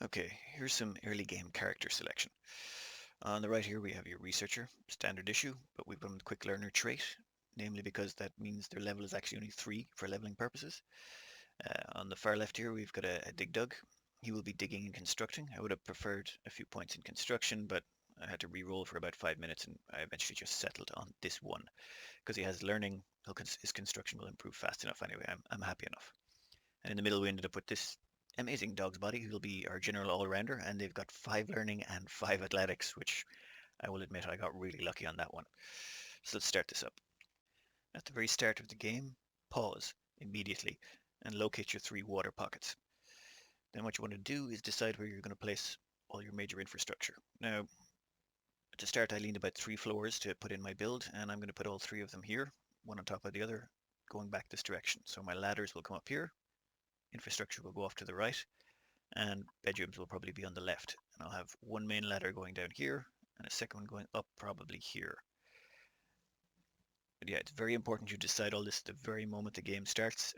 Okay, here's some early game character selection. On the right here we have your researcher, standard issue, but we've done the quick learner trait, namely because that means their level is actually only 3 for leveling purposes. On the far left here we've got a dig dug. He will be digging and constructing. I would have preferred a few points in construction, but I had to re-roll for about 5 minutes and I eventually just settled on this one. Because he has learning, his construction will improve fast enough anyway. I'm happy enough. And in the middle we ended up with this amazing dog's body who'll be our general all-rounder, and they've got 5 learning and 5 athletics, which I will admit I got really lucky on that one. So let's start this up. At the very start of the game, pause immediately and locate your 3 water pockets. Then what you want to do is decide where you're going to place all your major infrastructure. Now, to start, I leaned about 3 floors to put in my build, and I'm going to put all 3 of them here, one on top of the other, going back this direction. So my ladders will come up here, infrastructure will go off to the right, and bedrooms will probably be on the left. And I'll have one main ladder going down here, and a second one going up probably here. But yeah, it's very important you decide all this the very moment the game starts.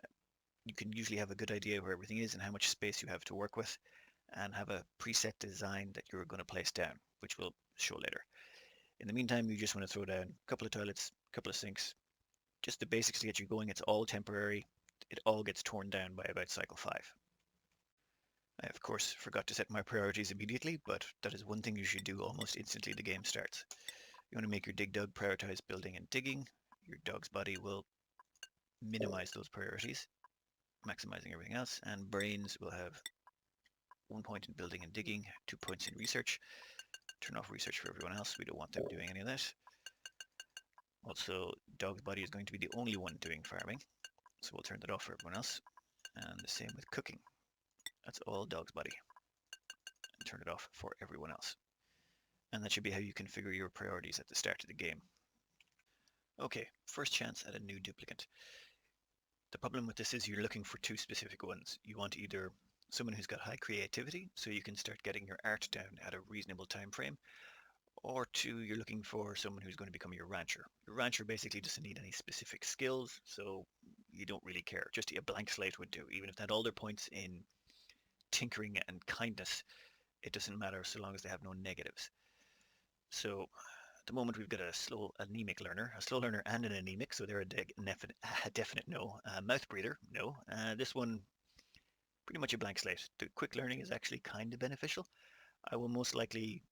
You can usually have a good idea where everything is and how much space you have to work with, and have a preset design that you're going to place down, which we'll show later. In the meantime, you just want to throw down a couple of toilets, a couple of sinks, just the basics to get you going. It's all temporary. It all gets torn down by about cycle 5. I, of course, forgot to set my priorities immediately, but that is one thing you should do almost instantly the game starts. You want to make your dig dug prioritize building and digging. Your dog's body will minimize those priorities, maximizing everything else, and brains will have 1 point in building and digging, 2 points in research. Turn off research for everyone else. We don't want them doing any of that. Also, dog's body is going to be the only one doing farming, so we'll turn that off for everyone else. And the same with cooking. That's all dog's body. And turn it off for everyone else. And that should be how you configure your priorities at the start of the game. Okay, first chance at a new duplicant. The problem with this is you're looking for 2 specific ones. You want either someone who's got high creativity, so you can start getting your art down at a reasonable time frame, or 2, you're looking for someone who's going to become your rancher. Your rancher basically doesn't need any specific skills, so you don't really care. Just a blank slate would do. Even if they had all their points in tinkering and kindness, it doesn't matter so long as they have no negatives. So at the moment we've got a slow anemic learner, a slow learner and an anemic, so they're a definite no. Mouth breather, no. This one, pretty much a blank slate. The quick learning is actually kind of beneficial. I will most likely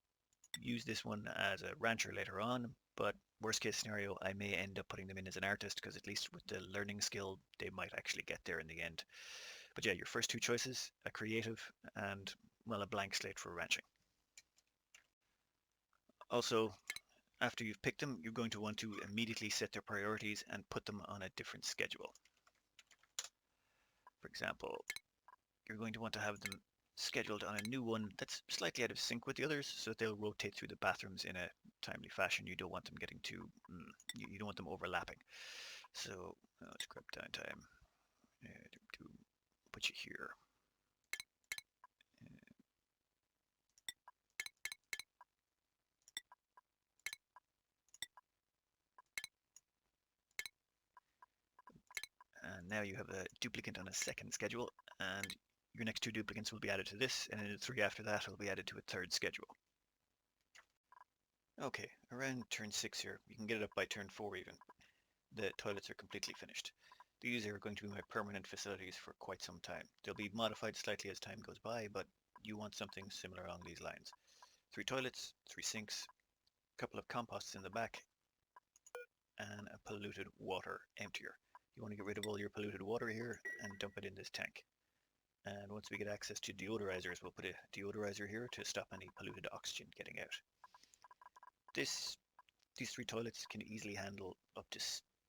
use this one as a rancher later on, but worst case scenario, I may end up putting them in as an artist, because at least with the learning skill, they might actually get there in the end. But yeah, your first 2 choices, a creative and, well, a blank slate for ranching. Also, after you've picked them, you're going to want to immediately set their priorities and put them on a different schedule. For example, you're going to want to have them scheduled on a new one that's slightly out of sync with the others, so that they'll rotate through the bathrooms in a timely fashion. You don't want them getting too, you don't want them overlapping. So let's grab downtime. Put you here. And now you have a duplicate on a second schedule, and your next 2 duplicates will be added to this, and then the 3 after that will be added to a third schedule. Okay, around turn 6 here, you can get it up by turn 4 even. The toilets are completely finished. These are going to be my permanent facilities for quite some time. They'll be modified slightly as time goes by, but you want something similar along these lines. 3 toilets, 3 sinks, a couple of composts in the back, and a polluted water emptier. You want to get rid of all your polluted water here and dump it in this tank. And once we get access to deodorizers, we'll put a deodorizer here to stop any polluted oxygen getting out. These 3 toilets can easily handle up to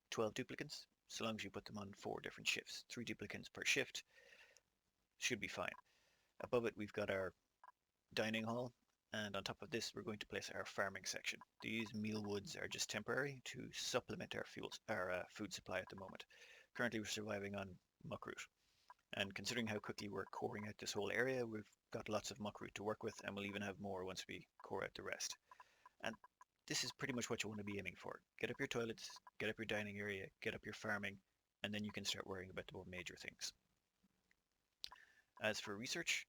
12 duplicates, so long as you put them on 4 different shifts. 3 duplicates per shift should be fine. Above it we've got our dining hall, and on top of this we're going to place our farming section. These meal woods are just temporary to supplement our food supply at the moment. Currently we're surviving on muckroot, and considering how quickly we're coring out this whole area, we've got lots of muckroot to work with, and we'll even have more once we core out the rest. And this is pretty much what you want to be aiming for. Get up your toilets, get up your dining area, get up your farming, and then you can start worrying about the more major things. As for research,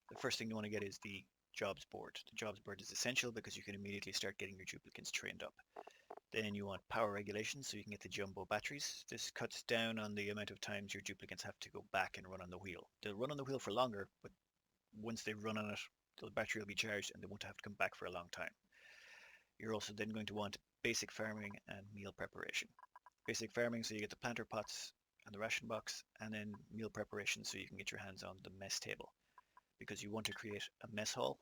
the first thing you want to get is the jobs board. The jobs board is essential because you can immediately start getting your duplicants trained up. Then you want power regulation so you can get the jumbo batteries. This cuts down on the amount of times your duplicants have to go back and run on the wheel. They'll run on the wheel for longer, but once they've run on it, the battery will be charged and they won't have to come back for a long time. You're also then going to want basic farming and meal preparation. Basic farming so you get the planter pots and the ration box, and then meal preparation so you can get your hands on the mess table, because you want to create a mess hall.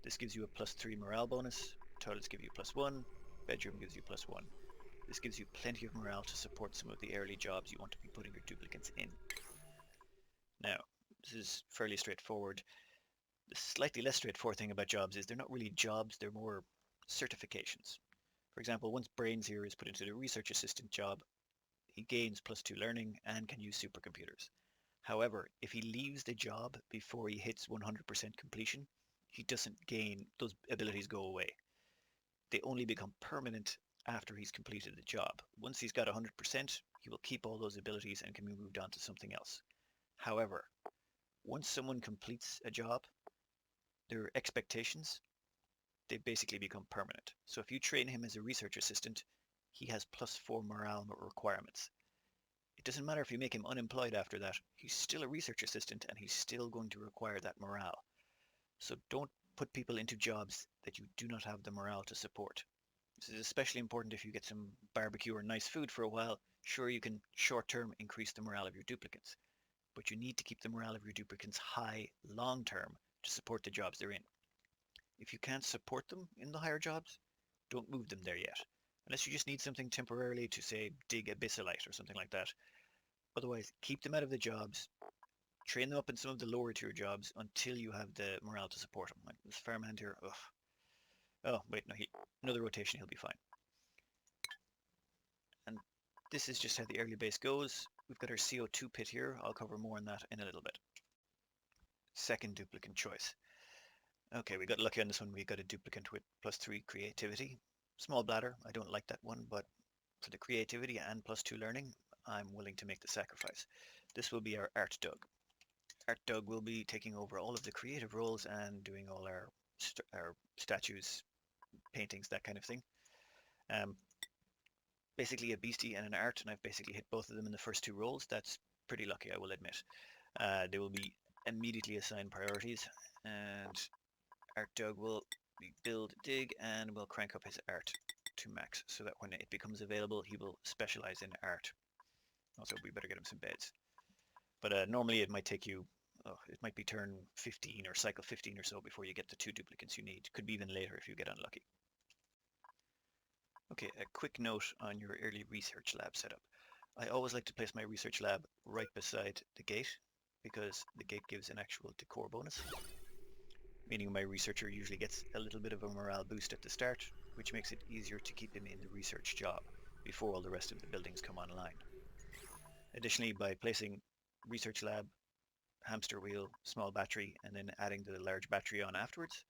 This gives you a +3 morale bonus, toilets give you +1, bedroom gives you +1. This gives you plenty of morale to support some of the early jobs you want to be putting your duplicants in. Now, this is fairly straightforward. The slightly less straightforward thing about jobs is they're not really jobs, they're more certifications. For example, once Brains here is put into the research assistant job, he gains +2 learning and can use supercomputers. However, if he leaves the job before he hits 100% completion, he doesn't gain, those abilities go away. They only become permanent after he's completed the job. Once he's got 100%, he will keep all those abilities and can be moved on to something else. However, once someone completes a job, their expectations, they basically become permanent. So if you train him as a research assistant, he has +4 morale requirements. It doesn't matter if you make him unemployed after that, he's still a research assistant and he's still going to require that morale. So don't put people into jobs that you do not have the morale to support. This is especially important if you get some barbecue or nice food for a while. Sure, you can short-term increase the morale of your duplicants, but you need to keep the morale of your duplicants high long-term to support the jobs they're in. If you can't support them in the higher jobs, don't move them there yet. Unless you just need something temporarily to, say, dig abyssalite or something like that. Otherwise, keep them out of the jobs, train them up in some of the lower tier jobs until you have the morale to support them. Like this farmhand here, ugh. Oh, wait, no, another rotation, he'll be fine. And this is just how the early base goes. We've got our CO2 pit here. I'll cover more on that in a little bit. Second duplicant choice. Okay, we got lucky on this one. We got a duplicant with +3 creativity. Small bladder, I don't like that one, but for the creativity and +2 learning, I'm willing to make the sacrifice. This will be our Art Dug. Art Dug will be taking over all of the creative roles and doing all our statues, paintings, that kind of thing. Basically a beastie and an art, and I've basically hit both of them in the first 2 roles. That's pretty lucky, I will admit. They will be immediately assigned priorities, and Art Dug will build dig and will crank up his art to max so that when it becomes available he will specialize in art. Also, we better get him some beds. But normally it might take you, it might be turn 15 or cycle 15 or so before you get the 2 duplicants you need. Could be even later if you get unlucky. Okay, a quick note on your early research lab setup. I always like to place my research lab right beside the gate because the gate gives an actual decor bonus, meaning my researcher usually gets a little bit of a morale boost at the start, which makes it easier to keep him in the research job before all the rest of the buildings come online. Additionally, by placing research lab, hamster wheel, small battery, and then adding the large battery on afterwards,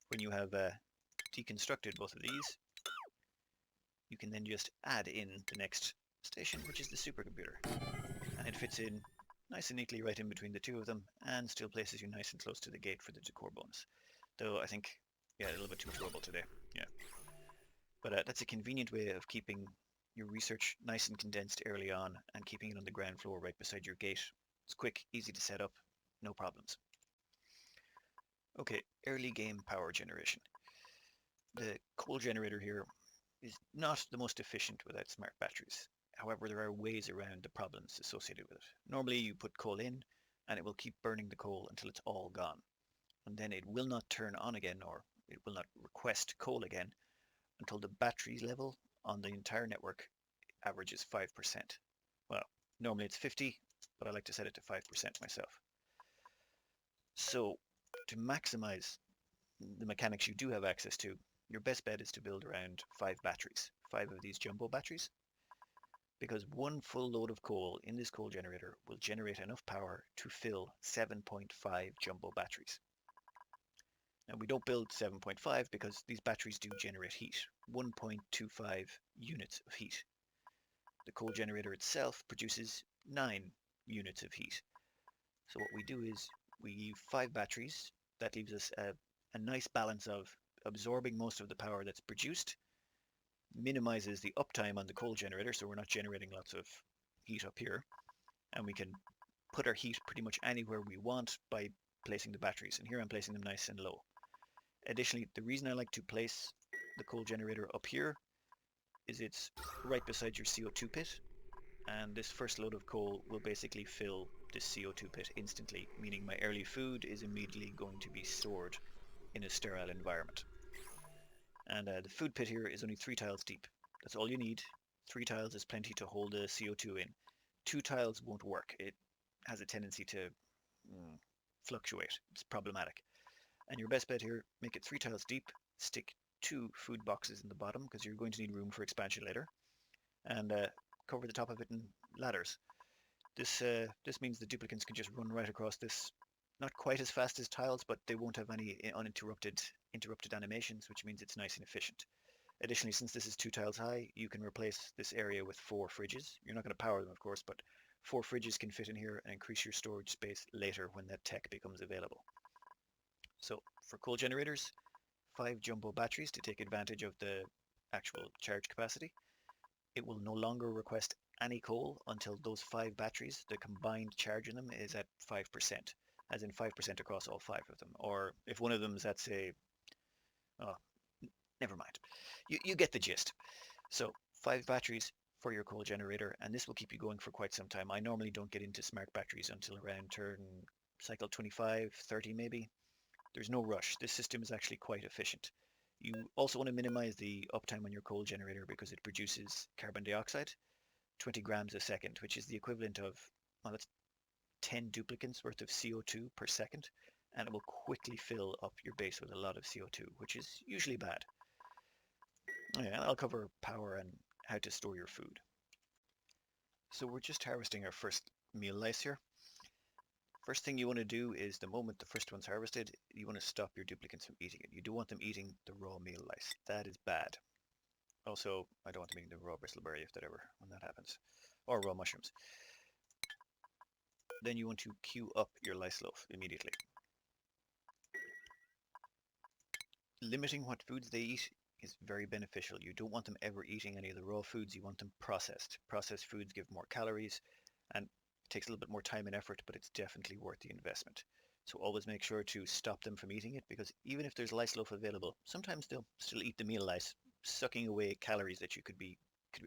when you have deconstructed both of these, you can then just add in the next station, which is the supercomputer. And it fits in nice and neatly right in between the 2 of them and still places you nice and close to the gate for the decor bonus. Though I think, yeah, a little bit too much rubble today, yeah. But that's a convenient way of keeping your research nice and condensed early on and keeping it on the ground floor right beside your gate. It's quick, easy to set up, no problems. Okay, early game power generation. The coal generator here is not the most efficient without smart batteries. However, there are ways around the problems associated with it. Normally you put coal in and it will keep burning the coal until it's all gone. And then it will not turn on again, or it will not request coal again until the battery level on the entire network averages 5%. Well, normally it's 50, but I like to set it to 5% myself. So to maximize the mechanics you do have access to, your best bet is to build around 5 batteries, 5 of these jumbo batteries, because one full load of coal in this coal generator will generate enough power to fill 7.5 jumbo batteries. Now we don't build 7.5 because these batteries do generate heat, 1.25 units of heat. The coal generator itself produces 9 units of heat. So what we do is We use 5 batteries. That leaves us a nice balance of absorbing most of the power that's produced, minimizes the uptime on the coal generator, so we're not generating lots of heat up here, and we can put our heat pretty much anywhere we want by placing the batteries. And here I'm placing them nice and low. Additionally, the reason I like to place the coal generator up here is it's right beside your CO2 pit, and this first load of coal will basically fill this CO2 pit instantly, meaning my early food is immediately going to be stored in a sterile environment. And the food pit here is only 3 tiles deep. That's all you need. 3 tiles is plenty to hold the CO2 in. 2 tiles won't work. It has a tendency to fluctuate. It's problematic. And your best bet here, make it 3 tiles deep, stick 2 food boxes in the bottom because you're going to need room for expansion later, and cover the top of it in ladders. This means the duplicants can just run right across this, not quite as fast as tiles, but they won't have any uninterrupted animations, which means it's nice and efficient. Additionally, since this is 2 tiles high, you can replace this area with 4 fridges. You're not going to power them, of course, but 4 fridges can fit in here and increase your storage space later when that tech becomes available. So for coal generators, 5 jumbo batteries to take advantage of the actual charge capacity. It will no longer request any coal until those 5 batteries, the combined charge in them is at 5%, as in 5% across all 5 of them. Or if one of them is at, say, oh, never mind. You get the gist. So 5 batteries for your coal generator, and this will keep you going for quite some time. I normally don't get into smart batteries until around turn cycle 25, 30 maybe. There's no rush. This system is actually quite efficient. You also want to minimize the uptime on your coal generator because it produces carbon dioxide, 20 grams a second, which is the equivalent of, well, that's 10 duplicants worth of CO2 per second, and it will quickly fill up your base with a lot of CO2, which is usually bad. Yeah, I'll cover power and how to store your food. So we're just harvesting our first meal lice here. First thing you want to do is the moment the first one's harvested, you want to stop your duplicants from eating it. You don't want them eating the raw meal lice. That is bad. Also, I don't want them eating the raw bristleberry if that ever, when that happens. Or raw mushrooms. Then you want to queue up your lice loaf immediately. Limiting what foods they eat is very beneficial. You don't want them ever eating any of the raw foods. You want them processed. Processed foods give more calories, and it takes a little bit more time and effort, but it's definitely worth the investment. So always make sure to stop them from eating it, because even if there's lice loaf available, sometimes they'll still eat the meal lice, sucking away calories that you could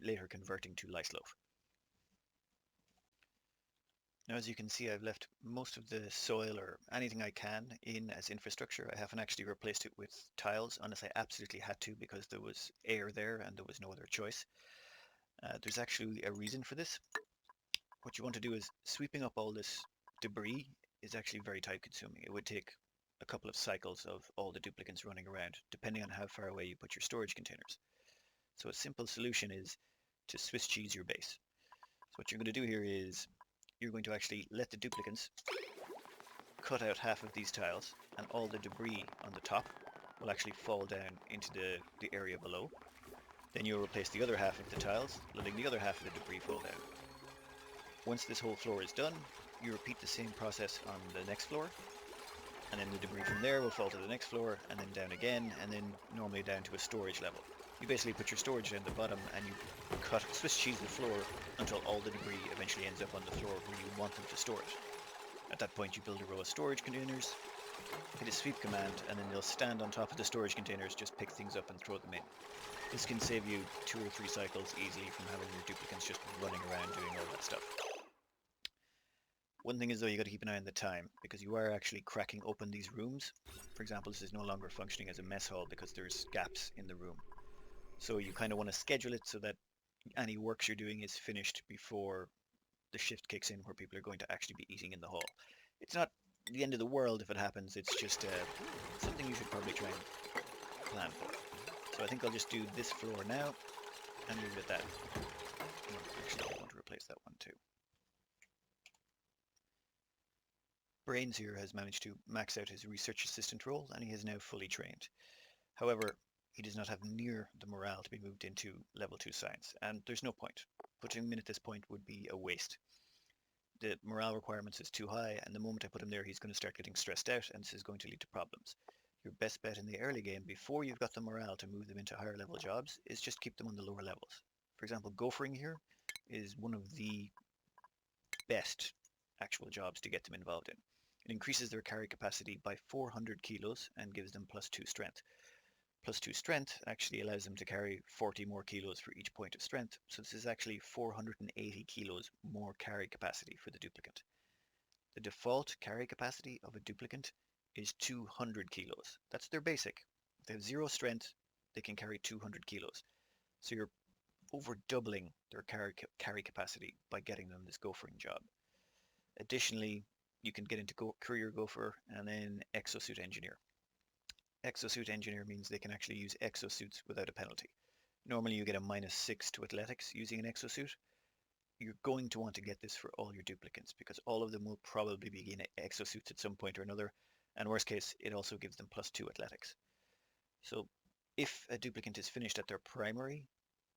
later converting to lice loaf. Now, as you can see, I've left most of the soil or anything I can in as infrastructure. I haven't actually replaced it with tiles unless I absolutely had to because there was air there and there was no other choice. There's actually a reason for this. What you want to do is sweeping up all this debris is actually very time consuming. It would take a couple of cycles of all the duplicants running around, depending on how far away you put your storage containers. So a simple solution is to Swiss cheese your base. So what you're going to do here is you're going to actually let the duplicants cut out half of these tiles, and all the debris on the top will actually fall down into the area below. Then you'll replace the other half of the tiles, letting the other half of the debris fall down. Once this whole floor is done, you repeat the same process on the next floor, and then the debris from there will fall to the next floor, and then down again, and then normally down to a storage level. You basically put your storage down the bottom, and you Swiss cheese the floor until all the debris eventually ends up on the floor where you want them to store it. At that point, you build a row of storage containers, hit a sweep command, and then they'll stand on top of the storage containers, just pick things up and throw them in. This can save you 2 or 3 cycles easily from having your duplicants just running around doing all that stuff. One thing is though, you got to keep an eye on the time, because you are actually cracking open these rooms. For example, this is no longer functioning as a mess hall because there's gaps in the room. So you kind of want to schedule it so that any works you're doing is finished before the shift kicks in where people are going to actually be eating in the hall. It's not the end of the world if it happens, it's just something you should probably try and plan for. So I think I'll just do this floor now and leave it at that. Actually, I want to replace that one too. Brains here has managed to max out his research assistant role, and he is now fully trained. However, he does not have near the morale to be moved into level 2 science, and there's no point. Putting him in at this point would be a waste. the morale requirements is too high, and the moment I put him there, he's going to start getting stressed out, and this is going to lead to problems. Your best bet in the early game, before you've got the morale to move them into higher level jobs, is just keep them on the lower levels. For example, gophering here is one of the best actual jobs to get them involved in. It increases their carry capacity by 400 kilos and gives them +2 strength. +2 strength actually allows them to carry 40 more kilos for each point of strength, so this is actually 480 kilos more carry capacity for the duplicant. The default carry capacity of a duplicant is 200 kilos. That's their basic. If they have 0 strength, they can carry 200 kilos. So you're over doubling their carry capacity by getting them this gophering job. Additionally, you can get into Career Gopher and then Exosuit Engineer. Exosuit Engineer means they can actually use exosuits without a penalty. Normally you get a -6 to athletics using an exosuit. You're going to want to get this for all your duplicants because all of them will probably begin exosuits at some point or another, and worst case, it also gives them +2 athletics. So if a duplicant is finished at their primary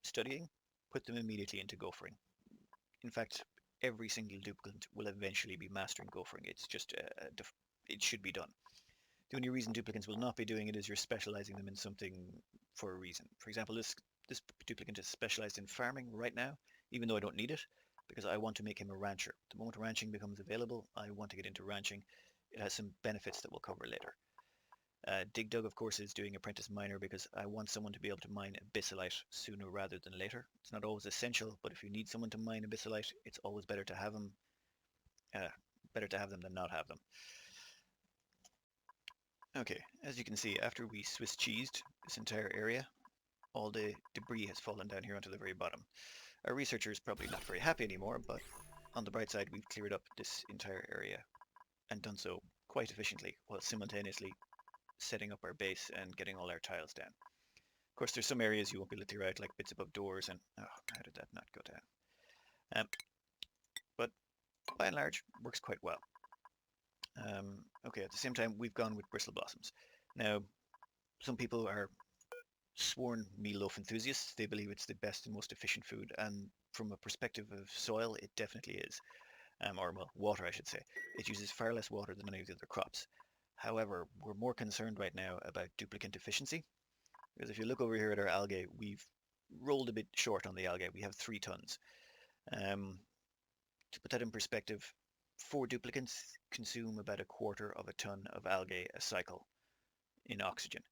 studying, put them immediately into gophering. In fact, every single duplicant will eventually be mastering gophering. It's just, it should be done. The only reason duplicants will not be doing it is you're specializing them in something for a reason. For example, this duplicant is specialized in farming right now, even though I don't need it, because I want to make him a rancher. The moment ranching becomes available, I want to get into ranching. It has some benefits that we'll cover later. Dig Dug, of course, is doing apprentice miner because I want someone to be able to mine abyssalite sooner rather than later. It's not always essential, but if you need someone to mine abyssalite, it's always better to have them. Better to have them than not have them. Okay, as you can see, after we Swiss cheesed this entire area, all the debris has fallen down here onto the very bottom. Our researcher is probably not very happy anymore, but on the bright side, we've cleared up this entire area and done so quite efficiently while simultaneously setting up our base and getting all our tiles down. Of course, there's some areas you won't be able to clear out, like bits above doors, and oh, how did that not go down? But by and large, works quite well. Okay, at the same time, we've gone with bristle blossoms. Now, some people are sworn meatloaf enthusiasts. They believe it's the best and most efficient food, and from a perspective of soil, it definitely is. Or well, water, I should say. It uses far less water than any of the other crops. However, we're more concerned right now about duplicant efficiency, because if you look over here at our algae, we've rolled a bit short on the algae. We have 3 tons. To put that in perspective, 4 duplicants consume about 1/4 of a ton of algae a cycle in oxygen.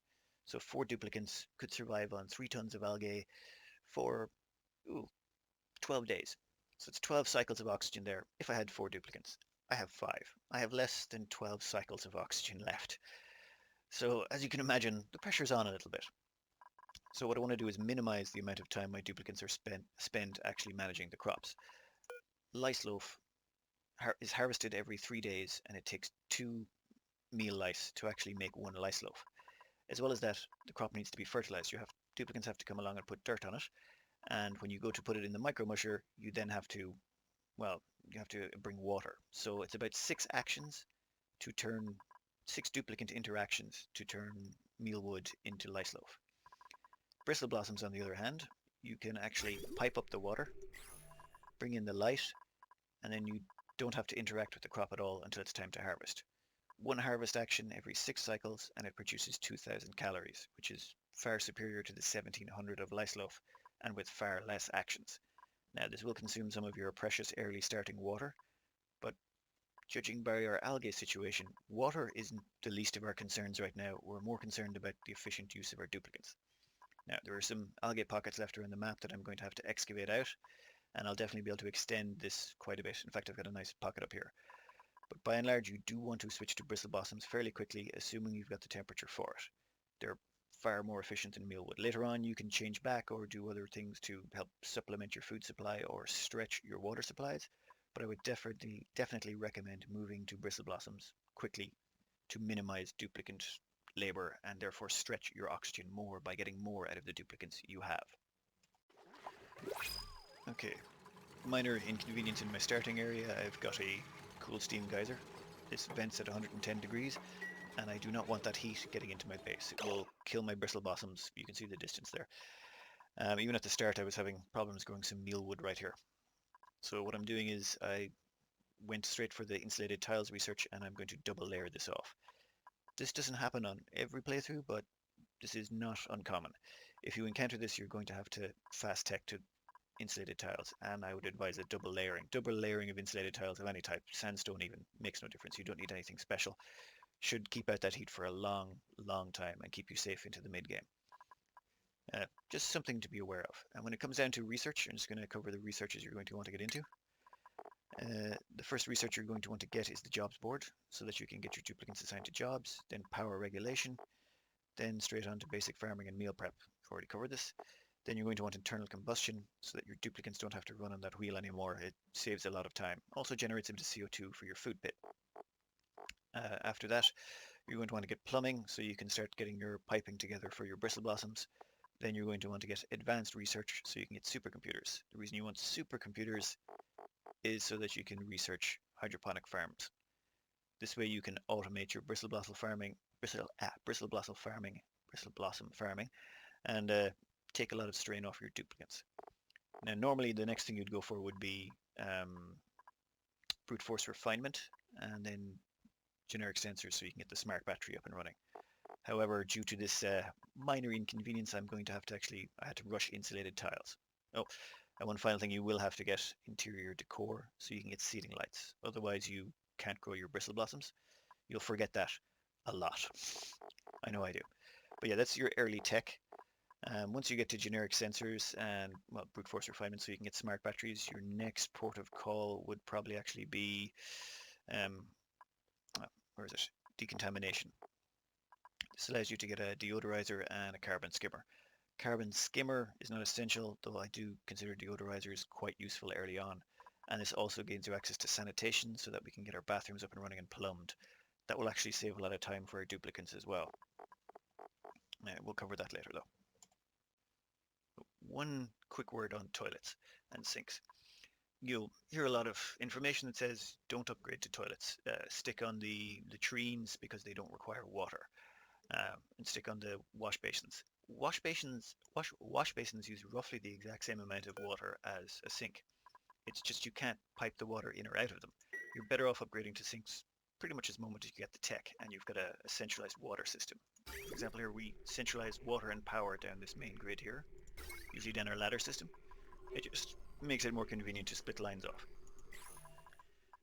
So 4 duplicants could survive on 3 tons of algae for 12 days. So it's 12 cycles of oxygen there if I had 4 duplicants. I have 5. I have less than 12 cycles of oxygen left. So as you can imagine, the pressure's on a little bit. So what I want to do is minimize the amount of time my duplicants are spent actually managing the crops. Lice loaf is harvested every 3 days, and it takes 2 meal lice to actually make 1 lice loaf. As well as that, the crop needs to be fertilized. Duplicants have to come along and put dirt on it, and when you go to put it in the micro musher, you then have to, well, you have to bring water. So it's about 6 actions to turn 6 duplicant interactions to turn mealwood into lice loaf. Bristle blossoms, on the other hand, you can actually pipe up the water, bring in the light, and then you don't have to interact with the crop at all until it's time to harvest. 1 harvest action every 6 cycles, and it produces 2,000 calories, which is far superior to the 1,700 of lice loaf, and with far less actions. Now, this will consume some of your precious early starting water, but judging by our algae situation, water isn't the least of our concerns right now. We're more concerned about the efficient use of our duplicates. Now, there are some algae pockets left around the map that I'm going to have to excavate out, and I'll definitely be able to extend this quite a bit. In fact, I've got a nice pocket up here. But by and large, you do want to switch to bristle blossoms fairly quickly, assuming you've got the temperature for it. They're far more efficient than mealwood. Later on, you can change back or do other things to help supplement your food supply or stretch your water supplies, but I would definitely recommend moving to bristle blossoms quickly to minimize duplicant labor and therefore stretch your oxygen more by getting more out of the duplicants you have. Okay, minor inconvenience in my starting area. I've got a cool steam geyser. This vents at 110 degrees, and I do not want that heat getting into my base. It will kill my bristle blossoms. You can see the distance there. Even at the start, I was having problems growing some mealwood right here. So what I'm doing is I went straight for the insulated tiles research, and I'm going to double layer this off. This doesn't happen on every playthrough, but this is not uncommon. If you encounter this, you're going to have to fast tech to insulated tiles, and I would advise a double layering. Double layering of insulated tiles of any type, sandstone even, makes no difference. You don't need anything special. Should keep out that heat for a long, long time and keep you safe into the mid-game. Just something to be aware of. And when it comes down to research, I'm just going to cover the researches you're going to want to get into. The first research you're going to want to get is the jobs board, so that you can get your duplicants assigned to jobs, then power regulation, then straight on to basic farming and meal prep. I've already covered this. Then you're going to want internal combustion, so that your duplicants don't have to run on that wheel anymore. It saves a lot of time. Also generates a bit of CO2 for your food pit. After that, you're going to want to get plumbing, so you can start getting your piping together for your bristle blossoms. Then you're going to want to get advanced research, so you can get supercomputers. The reason you want supercomputers is so that you can research hydroponic farms. This way you can automate your bristle blossom farming, and take a lot of strain off your duplicants. Now, normally the next thing you'd go for would be brute force refinement, and then generic sensors, so you can get the smart battery up and running. However, due to this minor inconvenience, I had to rush insulated tiles. Oh, and one final thing, you will have to get interior decor, so you can get ceiling lights. Otherwise, you can't grow your bristle blossoms. You'll forget that a lot. I know I do. But yeah, that's your early tech. Once you get to generic sensors and brute force refinement, so you can get smart batteries, your next port of call would probably actually be, where is it? Decontamination. This allows you to get a deodorizer and a carbon skimmer. Carbon skimmer is not essential, though I do consider deodorizers quite useful early on. And this also gains you access to sanitation, so that we can get our bathrooms up and running and plumbed. That will actually save a lot of time for our duplicants as well. We'll cover that later though. One quick word on toilets and sinks. You'll hear a lot of information that says don't upgrade to toilets. Stick on the latrines because they don't require water. And stick on the wash basins. Wash basins use roughly the exact same amount of water as a sink. It's just you can't pipe the water in or out of them. You're better off upgrading to sinks pretty much as the moment you get the tech and you've got a centralized water system. For example, here we centralize water and power down this main grid here, usually down our ladder system. It just makes it more convenient to split lines off.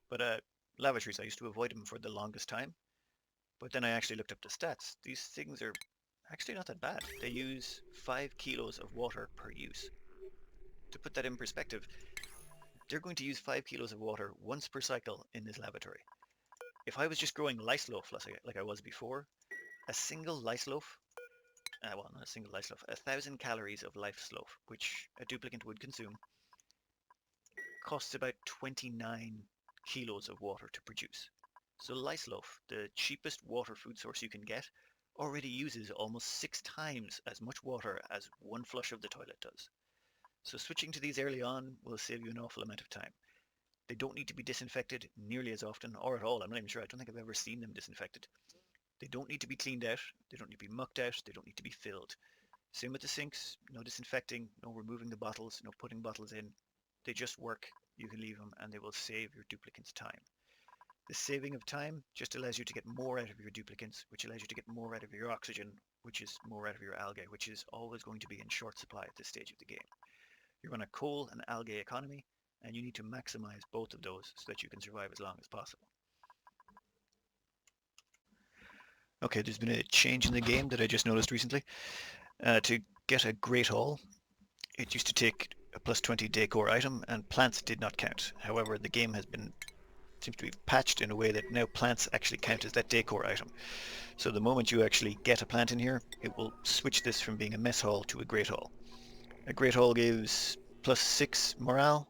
But lavatories, I used to avoid them for the longest time. But then I actually looked up the stats. These things are actually not that bad. They use 5 kilos of water per use. To put that in perspective, they're going to use 5 kilos of water once per cycle in this lavatory. If I was just growing lice loaf like I was before, a single lice loaf, well, not a single lice loaf, 1,000 calories of lice loaf, which a duplicant would consume, costs about 29 kilos of water to produce. So lice loaf, the cheapest water food source you can get, already uses almost 6 times as much water as one flush of the toilet does. So switching to these early on will save you an awful amount of time. They don't need to be disinfected nearly as often or at all. I'm not even sure. I don't think I've ever seen them disinfected. They don't need to be cleaned out. They don't need to be mucked out. They don't need to be filled. Same with the sinks. No disinfecting, no removing the bottles, no putting bottles in. They just work. You can leave them and they will save your duplicants time. The saving of time just allows you to get more out of your duplicants, which allows you to get more out of your oxygen, which is more out of your algae, which is always going to be in short supply at this stage of the game. You're on a coal and algae economy, and you need to maximize both of those so that you can survive as long as possible. Okay, there's been a change in the game that I just noticed recently. To get a Great Hall, it used to take a plus 20 decor item, and plants did not count. However, the game seems to be patched in a way that now plants actually count as that decor item. So the moment you actually get a plant in here, it will switch this from being a mess hall to a Great Hall. A Great Hall gives plus 6 morale.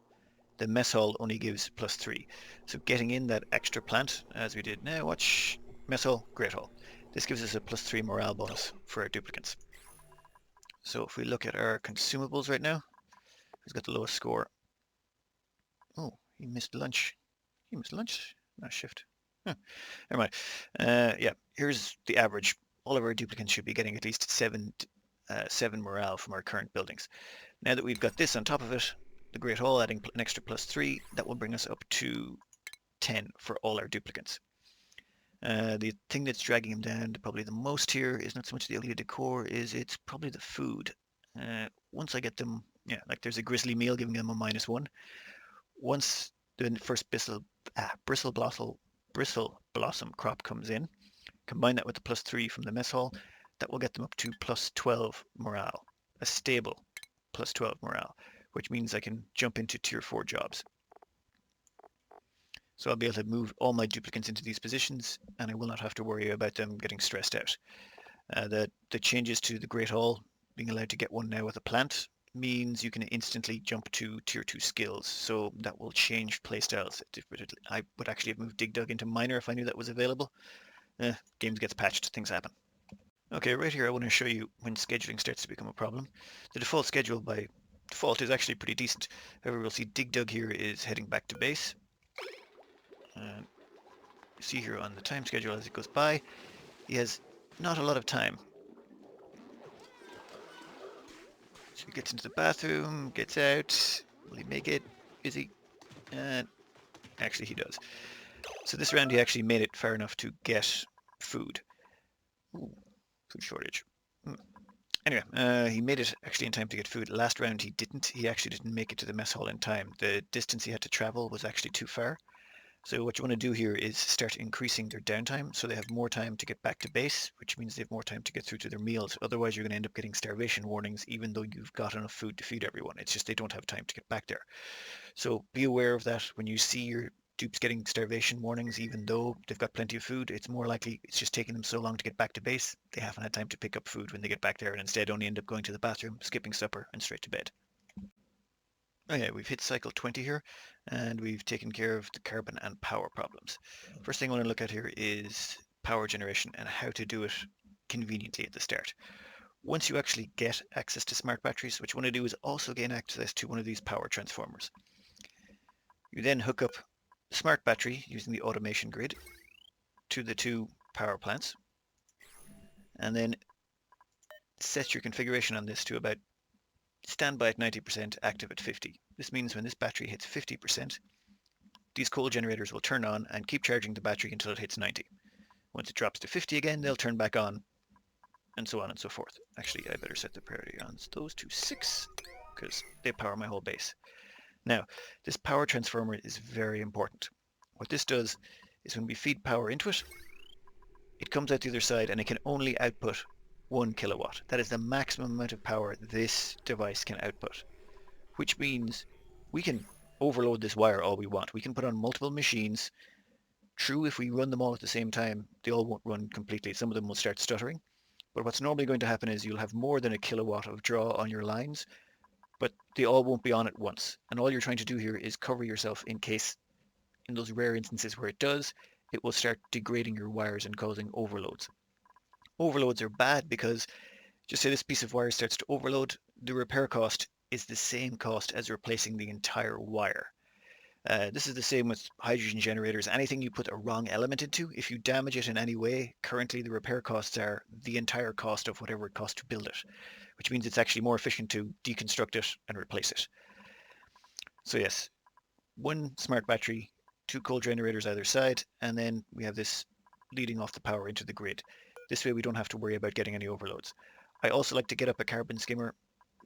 The mess hall only gives plus 3. So getting in that extra plant, as we did now, watch mess hall, Great Hall. This gives us a plus 3 morale bonus for our duplicants. So if we look at our consumables right now, who's got the lowest score? Oh, he missed lunch. He missed lunch? Not shift. Huh. Never mind. Yeah, here's the average. All of our duplicants should be getting at least 7 morale from our current buildings. Now that we've got this on top of it, the Great Hall adding an extra plus 3, that will bring us up to 10 for all our duplicates. The thing that's dragging him down probably the most here is not so much the ability to core, is it's probably the food. Once I get them, yeah, like there's a grizzly meal giving them a -1. Once the first bristle blossom crop comes in, combine that with the +3 from the mess hall, that will get them up to +12 morale, a stable +12 morale, which means I can jump into tier 4 jobs. So I'll be able to move all my duplicates into these positions, and I will not have to worry about them getting stressed out. The changes to the Great Hall, being allowed to get one now with a plant, means you can instantly jump to tier 2 skills, so that will change playstyles. I would actually have moved Dig Dug into Miner if I knew that was available. Games gets patched, things happen. Okay, right here I want to show you when scheduling starts to become a problem. The default schedule by default is actually pretty decent. However, we'll see Dig Dug here is heading back to base. And you see here on the time schedule as it goes by, he has not a lot of time. So he gets into the bathroom, gets out. Will he make it? Is he? Actually, he does. So this round he actually made it far enough to get food. Ooh, food shortage. Anyway, he made it actually in time to get food. Last round he didn't. He actually didn't make it to the mess hall in time. The distance he had to travel was actually too far. So what you want to do here is start increasing their downtime so they have more time to get back to base, which means they have more time to get through to their meals. Otherwise, you're going to end up getting starvation warnings even though you've got enough food to feed everyone. It's just they don't have time to get back there. So be aware of that. When you see your dupes getting starvation warnings, even though they've got plenty of food, it's more likely it's just taking them so long to get back to base, they haven't had time to pick up food when they get back there and instead only end up going to the bathroom, skipping supper, and straight to bed. Oh yeah, we've hit cycle 20 here, and we've taken care of the carbon and power problems. First thing I want to look at here is power generation and how to do it conveniently at the start. Once you actually get access to smart batteries, what you want to do is also gain access to one of these power transformers. You then hook up the smart battery using the automation grid to the two power plants, and then set your configuration on this to about standby at 90%, active at 50. This means when this battery hits 50%, these coal generators will turn on and keep charging the battery until it hits 90. Once it drops to 50 again, they'll turn back on, and so on and so forth. Actually, I better set the priority on those to 6, because they power my whole base. Now, this power transformer is very important. What this does is when we feed power into it, it comes out the other side and it can only output 1 kilowatt. That is the maximum amount of power this device can output, which means we can overload this wire all we want. We can put on multiple machines. True, if we run them all at the same time, they all won't run completely. Some of them will start stuttering. But what's normally going to happen is you'll have more than a kilowatt of draw on your lines, but they all won't be on at once. And all you're trying to do here is cover yourself in case, in those rare instances where it does, it will start degrading your wires and causing overloads. Overloads are bad because, just say this piece of wire starts to overload, the repair cost is the same cost as replacing the entire wire. This is the same with hydrogen generators. Anything you put a wrong element into, if you damage it in any way, currently the repair costs are the entire cost of whatever it costs to build it, which means it's actually more efficient to deconstruct it and replace it. So yes, one smart battery, two coal generators either side, and then we have this leading off the power into the grid. This way we don't have to worry about getting any overloads. I also like to get up a carbon skimmer,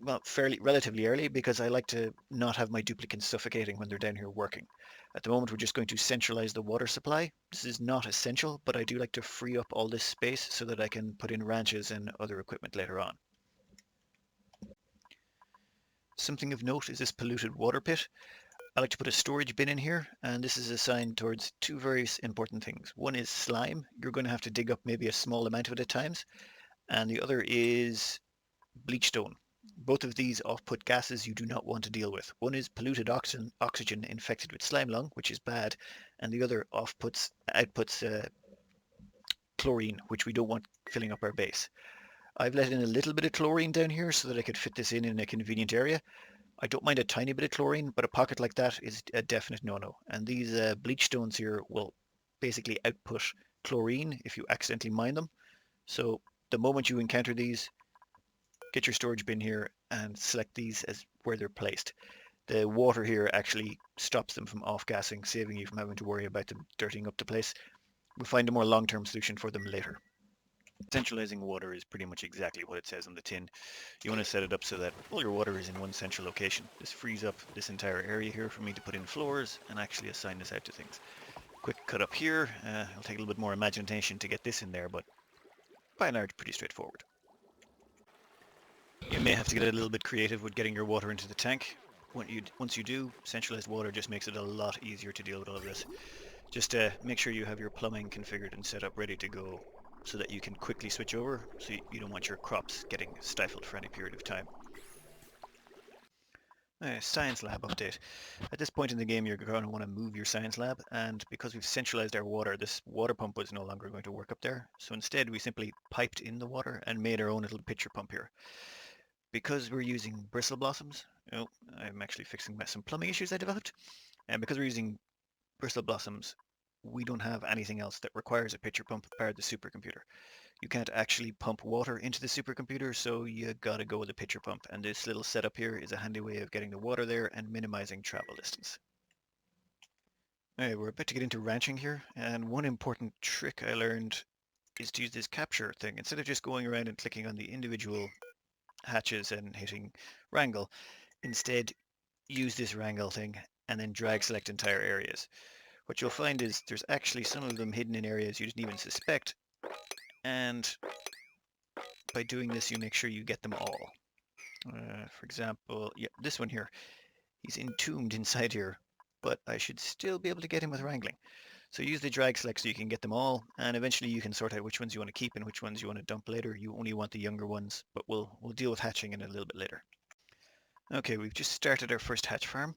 well, relatively early, because I like to not have my duplicates suffocating when they're down here working. At the moment we're just going to centralize the water supply. This is not essential, but I do like to free up all this space so that I can put in ranches and other equipment later on. Something of note is this polluted water pit. I like to put a storage bin in here, and this is assigned towards two very important things. One is slime. You're going to have to dig up maybe a small amount of it at times, and the other is bleachstone. Both of these off-put gases you do not want to deal with. One is polluted oxygen infected with slime lung, which is bad, and the other outputs chlorine, which we don't want filling up our base. I've let in a little bit of chlorine down here so that I could fit this in a convenient area. I don't mind a tiny bit of chlorine, but a pocket like that is a definite no-no. And these bleach stones here will basically output chlorine if you accidentally mine them. So the moment you encounter these, get your storage bin here and select these as where they're placed. The water here actually stops them from off-gassing, saving you from having to worry about them dirtying up the place. We'll find a more long-term solution for them later. Centralizing water is pretty much exactly what it says on the tin. You want to set it up so that all your water is in one central location. This frees up this entire area here for me to put in floors and actually assign this out to things. Quick cut up here. It'll take a little bit more imagination to get this in there, but by and large, pretty straightforward. You may have to get a little bit creative with getting your water into the tank. Once you do, centralized water just makes it a lot easier to deal with all of this. Just make sure you have your plumbing configured and set up ready to go so that you can quickly switch over, so you don't want your crops getting stifled for any period of time. Science lab update. At this point in the game, you're going to want to move your science lab, and because we've centralized our water, this water pump was no longer going to work up there. So instead, we simply piped in the water and made our own little pitcher pump here. Because we're using bristle blossoms, oh, I'm actually fixing some plumbing issues I developed, and because we're using bristle blossoms, we don't have anything else that requires a pitcher pump bar the supercomputer. You can't actually pump water into the supercomputer, so you gotta go with a pitcher pump, and this little setup here is a handy way of getting the water there and minimizing travel distance. Alright, we're about to get into ranching here, and one important trick I learned is to use this capture thing. Instead of just going around and clicking on the individual hatches and hitting wrangle, instead use this wrangle thing and then drag select entire areas. What you'll find is there's actually some of them hidden in areas you didn't even suspect, and by doing this you make sure you get them all. For example, yeah, this one here, he's entombed inside here, but I should still be able to get him with wrangling. So use the drag select so you can get them all, and eventually you can sort out which ones you want to keep and which ones you want to dump later. You only want the younger ones, but we'll deal with hatching in a little bit later. Okay, we've just started our first hatch farm.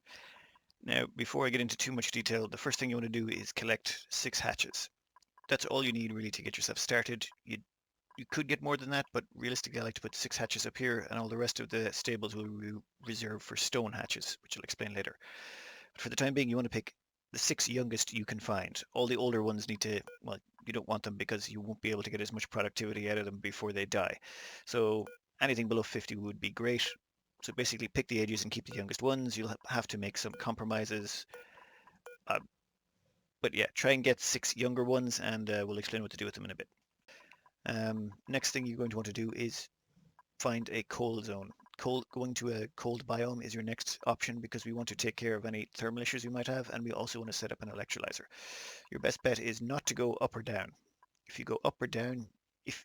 Now, before I get into too much detail, the first thing you want to do is collect 6 hatches. That's all you need really to get yourself started. You could get more than that, but realistically I like to put 6 hatches up here, and all the rest of the stables will be reserved for stone hatches, which I'll explain later. But for the time being, you want to pick the 6 youngest you can find. All the older ones need to, well, you don't want them because you won't be able to get as much productivity out of them before they die. So anything below 50 would be great. So basically pick the ages and keep the youngest ones. You'll have to make some compromises. Uh, but yeah, try and get 6 younger ones, and we'll explain what to do with them in a bit. Next thing you're going to want to do is find a cold zone. Going to a cold biome is your next option because we want to take care of any thermal issues you might have, and we also want to set up an electrolyzer. Your best bet is not to go up or down. If you go up or down,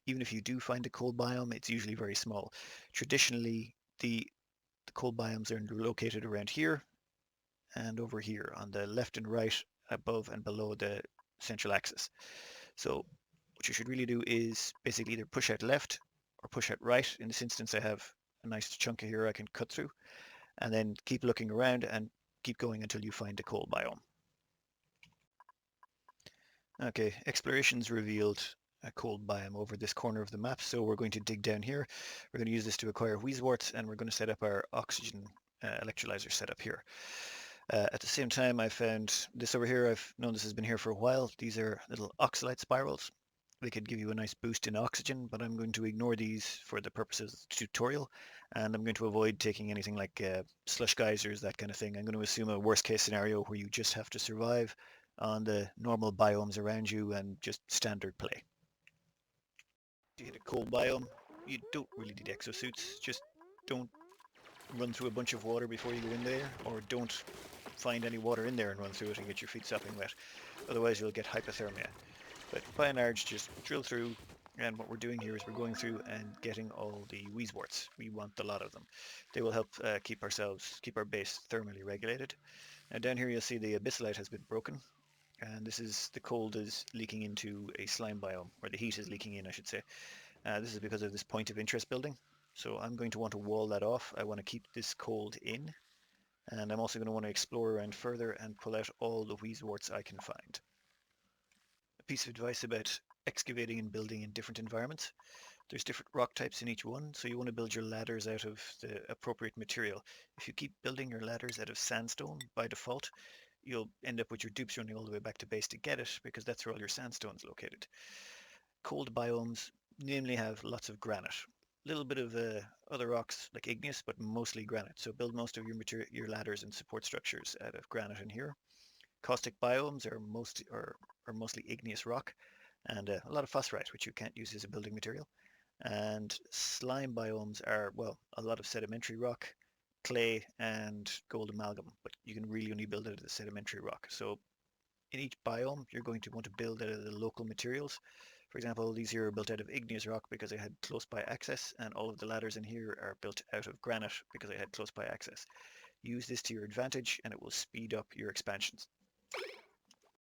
even if you do find a cold biome, it's usually very small. Traditionally, the cold biomes are located around here and over here on the left and right, above and below the central axis. So what you should really do is basically either push out left or push out right. In this instance, I have a nice chunk here I can cut through, and then keep looking around and keep going until you find a cold biome. Okay, exploration's revealed a cold biome over this corner of the map, so we're going to dig down here. We're going to use this to acquire wheezeworts, and we're going to set up our oxygen electrolyzer setup here. At the same time, I found this over here. I've known this has been here for a while. These are little oxalate spirals. They could give you a nice boost in oxygen, but I'm going to ignore these for the purposes of the tutorial, and I'm going to avoid taking anything like slush geysers, that kind of thing. I'm going to assume a worst case scenario where you just have to survive on the normal biomes around you and just standard play. To hit a cold biome, you don't really need exosuits. Just don't run through a bunch of water before you go in there, or don't find any water in there and run through it and get your feet sopping wet. Otherwise you'll get hypothermia. But by and large, just drill through, and what we're doing here is we're going through and getting all the wheezeworts. We want a lot of them. They will help keep our base thermally regulated. Now down here you'll see the abyssalite has been broken, and this is the cold is leaking into a slime biome, or the heat is leaking in, I should say. This is because of this point of interest building. So I'm going to want to wall that off. I want to keep this cold in, and I'm also going to want to explore around further and pull out all the wheezeworts I can find. A piece of advice about excavating and building in different environments. There's different rock types in each one, so you want to build your ladders out of the appropriate material. If you keep building your ladders out of sandstone by default, you'll end up with your dupes running all the way back to base to get it, because that's where all your sandstone's located. Cold biomes namely have lots of granite. little bit of other rocks like igneous, but mostly granite. So build most of your ladders and support structures out of granite in here. Caustic biomes are mostly igneous rock and a lot of phosphorite, which you can't use as a building material. And slime biomes are, well, a lot of sedimentary rock, clay, and gold amalgam, but you can really only build out of the sedimentary rock. So in each biome, you're going to want to build out of the local materials. For example, these here are built out of igneous rock because I had close by access, and all of the ladders in here are built out of granite because I had close by access. Use this to your advantage and it will speed up your expansions.